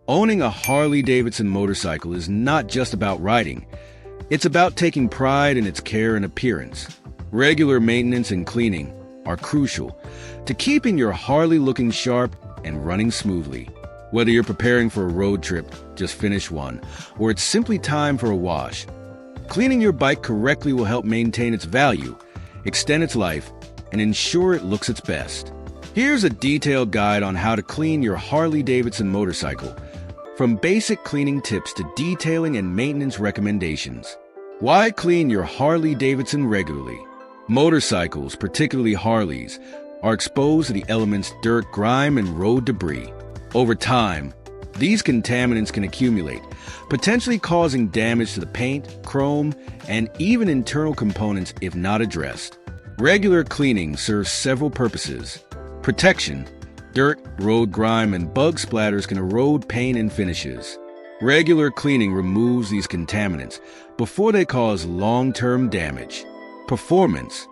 Owning a Harley-Davidson motorcycle is not just about riding. It's about taking pride in its care and appearance. Regular maintenance and cleaning are crucial to keeping your Harley looking sharp and running smoothly. Whether you're preparing for a road trip, just finished one, or it's simply time for a wash, cleaning your bike correctly will help maintain its value, extend its life, and ensure it looks its best. Here's a detailed guide on how to clean your Harley-Davidson motorcycle, from basic cleaning tips to detailing and maintenance recommendations. Why clean your Harley-Davidson regularly? Motorcycles, particularly Harleys, are exposed to the elements dirt, grime, and road debris. Over time, these contaminants can accumulate, potentially causing damage to the paint, chrome, and even internal components if not addressed. Regular cleaning serves several purposes. Protection. Dirt, road grime, and bug splatters can erode paint and finishes. Regular cleaning removes these contaminants before they cause long-term damage. Performance.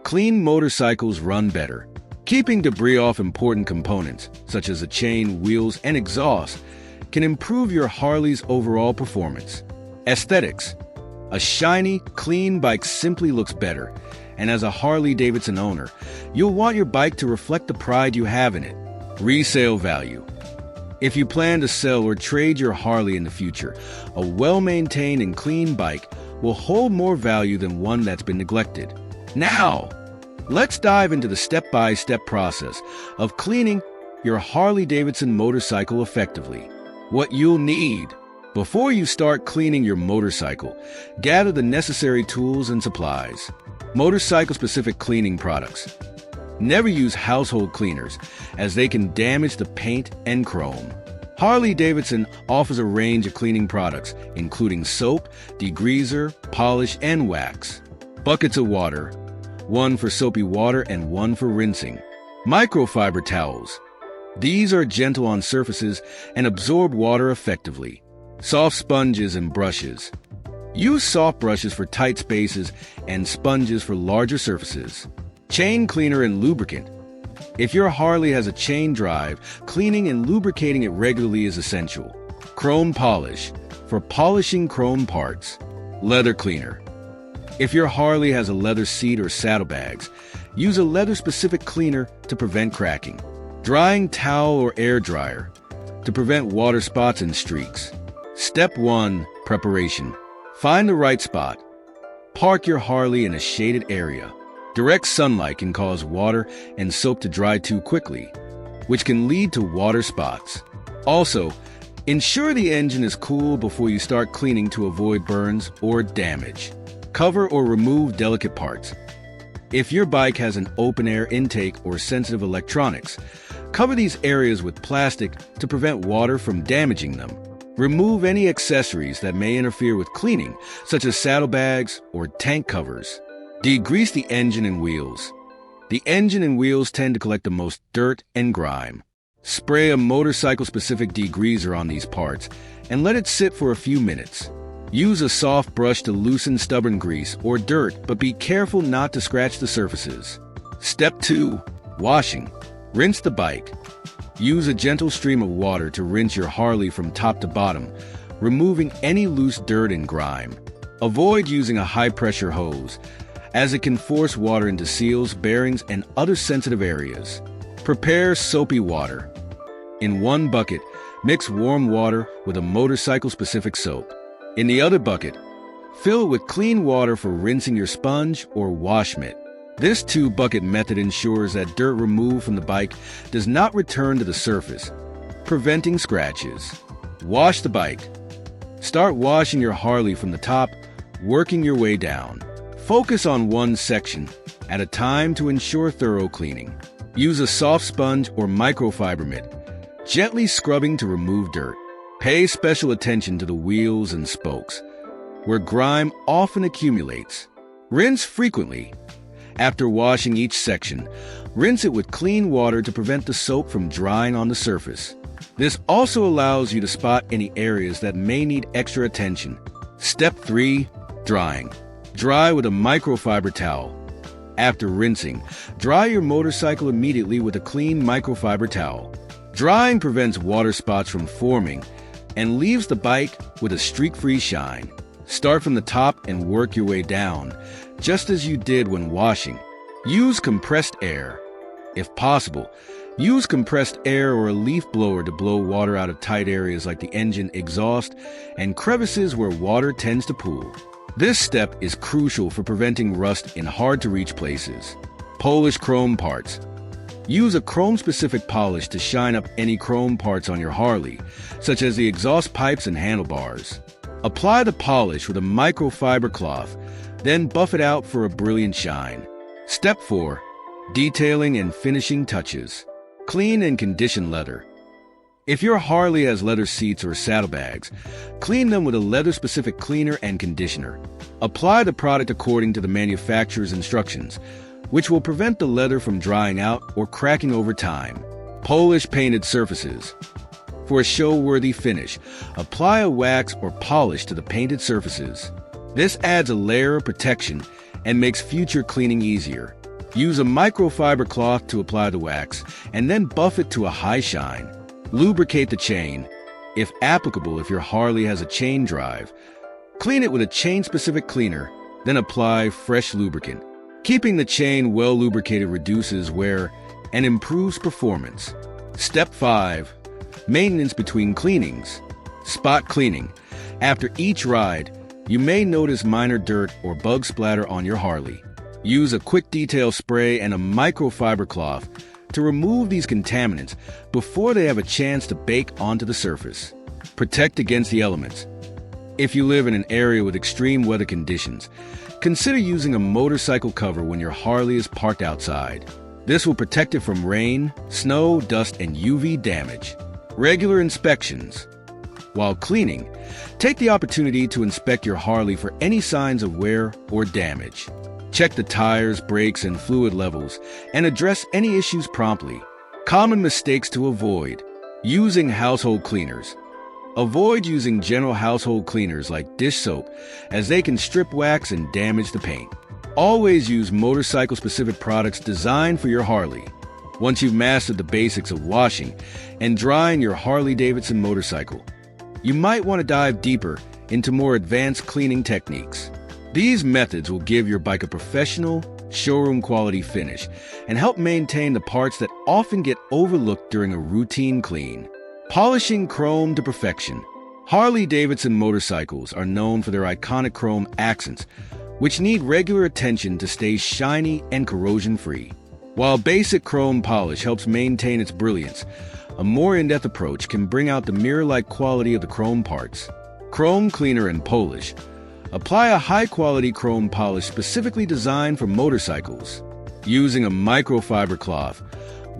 Clean motorcycles run better. Keeping debris off important components, such as the chain, wheels, and exhaust, can improve your Harley's overall performance. Aesthetics. A shiny, clean bike simply looks better, and as a Harley-Davidson owner, you'll want your bike to reflect the pride you have in it. Resale value. If you plan to sell or trade your Harley in the future, a well-maintained and clean bike will hold more value than one that's been neglected. Now, let's dive into the step-by-step process of cleaning your Harley-Davidson motorcycle effectively. What you'll need. Before you start cleaning your motorcycle, gather the necessary tools and supplies. Motorcycle-specific cleaning products. Never use household cleaners, as they can damage the paint and chrome. Harley-Davidson offers a range of cleaning products, including soap, degreaser, polish, and wax. Buckets of water. One for soapy water and one for rinsing. Microfiber towels. These are gentle on surfaces and absorb water effectively. Soft sponges and brushes. Use soft brushes for tight spaces and sponges for larger surfaces. Chain cleaner and lubricant. If your Harley has a chain drive, cleaning and lubricating it regularly is essential. Chrome polish, for polishing chrome parts. Leather cleaner. If your Harley has a leather seat or saddlebags, use a leather-specific cleaner to prevent cracking. Drying towel or air dryer, to prevent water spots and streaks. Step 1. Preparation. Find the right spot. Park your Harley in a shaded area. Direct sunlight can cause water and soap to dry too quickly, which can lead to water spots. Also, ensure the engine is cool before you start cleaning to avoid burns or damage. Cover or remove delicate parts. If your bike has an open-air intake or sensitive electronics, cover these areas with plastic to prevent water from damaging them. Remove any accessories that may interfere with cleaning, such as saddlebags or tank covers. Degrease the engine and wheels. The engine and wheels tend to collect the most dirt and grime. Spray a motorcycle-specific degreaser on these parts and let it sit for a few minutes. Use a soft brush to loosen stubborn grease or dirt, but be careful not to scratch the surfaces. Step 2. Washing. Rinse the bike. Use a gentle stream of water to rinse your Harley from top to bottom, removing any loose dirt and grime. Avoid using a high-pressure hose, as it can force water into seals, bearings, and other sensitive areas. Prepare soapy water. In one bucket, mix warm water with a motorcycle-specific soap. In the other bucket, fill with clean water for rinsing your sponge or wash mitt. This 2-bucket method ensures that dirt removed from the bike does not return to the surface, preventing scratches. Wash the bike. Start washing your Harley from the top, working your way down. Focus on one section at a time to ensure thorough cleaning. Use a soft sponge or microfiber mitt, gently scrubbing to remove dirt. Pay special attention to the wheels and spokes, where grime often accumulates. Rinse frequently. After washing each section, rinse it with clean water to prevent the soap from drying on the surface. This also allows you to spot any areas that may need extra attention. Step 3. Drying. Dry with a microfiber towel. After rinsing, dry your motorcycle immediately with a clean microfiber towel. Drying prevents water spots from forming and leaves the bike with a streak-free shine. Start from the top and work your way down, just as you did when washing. Use compressed air. If possible, use compressed air or a leaf blower to blow water out of tight areas like the engine exhaust and crevices where water tends to pool. This step is crucial for preventing rust in hard-to-reach places. Polish chrome parts. Use a chrome-specific polish to shine up any chrome parts on your Harley, such as the exhaust pipes and handlebars. Apply the polish with a microfiber cloth, then buff it out for a brilliant shine. Step 4. Detailing and finishing touches. Clean and condition leather. If your Harley has leather seats or saddlebags, clean them with a leather-specific cleaner and conditioner. Apply the product according to the manufacturer's instructions, which will prevent the leather from drying out or cracking over time. Polish painted surfaces. For a show-worthy finish, apply a wax or polish to the painted surfaces. This adds a layer of protection and makes future cleaning easier. Use a microfiber cloth to apply the wax, and then buff it to a high shine. Lubricate the chain. If applicable, if your Harley has a chain drive, clean it with a chain-specific cleaner, then apply fresh lubricant. Keeping the chain well lubricated reduces wear and improves performance. Step 5. Maintenance between cleanings. Spot cleaning. After each ride, you may notice minor dirt or bug splatter on your Harley. Use a quick detail spray and a microfiber cloth to remove these contaminants before they have a chance to bake onto the surface. Protect against the elements. If you live in an area with extreme weather conditions, consider using a motorcycle cover when your Harley is parked outside. This will protect it from rain, snow, dust, and UV damage. Regular inspections. While cleaning, take the opportunity to inspect your Harley for any signs of wear or damage. Check the tires, brakes, and fluid levels, and address any issues promptly. Common mistakes to avoid. Using household cleaners. Avoid using general household cleaners like dish soap, as they can strip wax and damage the paint. Always use motorcycle-specific products designed for your Harley. Once you've mastered the basics of washing and drying your Harley-Davidson motorcycle, you might want to dive deeper into more advanced cleaning techniques. These methods will give your bike a professional, showroom-quality finish and help maintain the parts that often get overlooked during a routine clean. Polishing chrome to perfection. Harley-Davidson motorcycles are known for their iconic chrome accents, which need regular attention to stay shiny and corrosion-free. While basic chrome polish helps maintain its brilliance, a more in-depth approach can bring out the mirror-like quality of the chrome parts. Chrome cleaner and polish. Apply a high-quality chrome polish specifically designed for motorcycles. Using a microfiber cloth,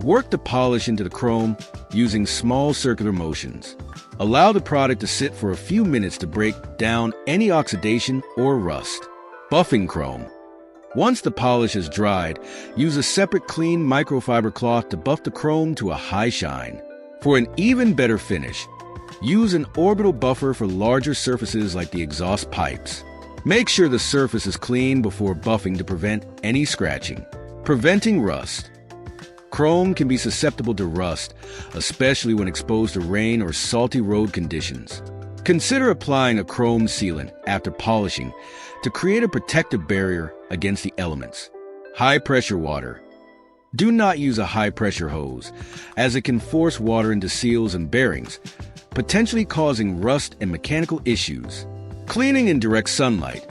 work the polish into the chrome using small circular motions. Allow the product to sit for a few minutes to break down any oxidation or rust. Buffing chrome. Once the polish is dried, use a separate clean microfiber cloth to buff the chrome to a high shine. For an even better finish, use an orbital buffer for larger surfaces like the exhaust pipes. Make sure the surface is clean before buffing to prevent any scratching. Preventing rust. Chrome can be susceptible to rust, especially when exposed to rain or salty road conditions. Consider applying a chrome sealant after polishing to create a protective barrier against the elements. High-pressure water. Do not use a high-pressure hose, as it can force water into seals and bearings, potentially causing rust and mechanical issues. Cleaning in direct sunlight.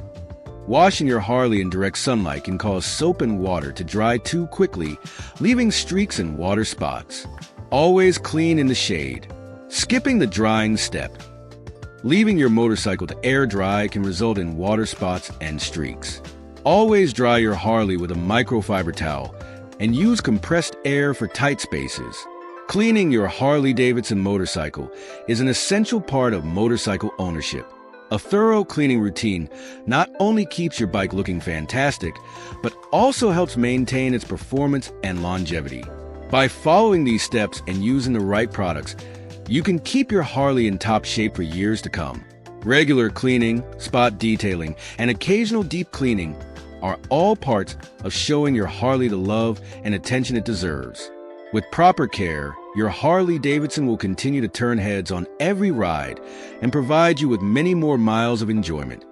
Washing your Harley in direct sunlight can cause soap and water to dry too quickly, leaving streaks and water spots. Always clean in the shade. Skipping the drying step. Leaving your motorcycle to air dry can result in water spots and streaks. Always dry your Harley with a microfiber towel and use compressed air for tight spaces. Cleaning your Harley-Davidson motorcycle is an essential part of motorcycle ownership. A thorough cleaning routine not only keeps your bike looking fantastic, but also helps maintain its performance and longevity. By following these steps and using the right products, you can keep your Harley in top shape for years to come. Regular cleaning, spot detailing, and occasional deep cleaning are all parts of showing your Harley the love and attention it deserves. With proper care, your Harley-Davidson will continue to turn heads on every ride and provide you with many more miles of enjoyment.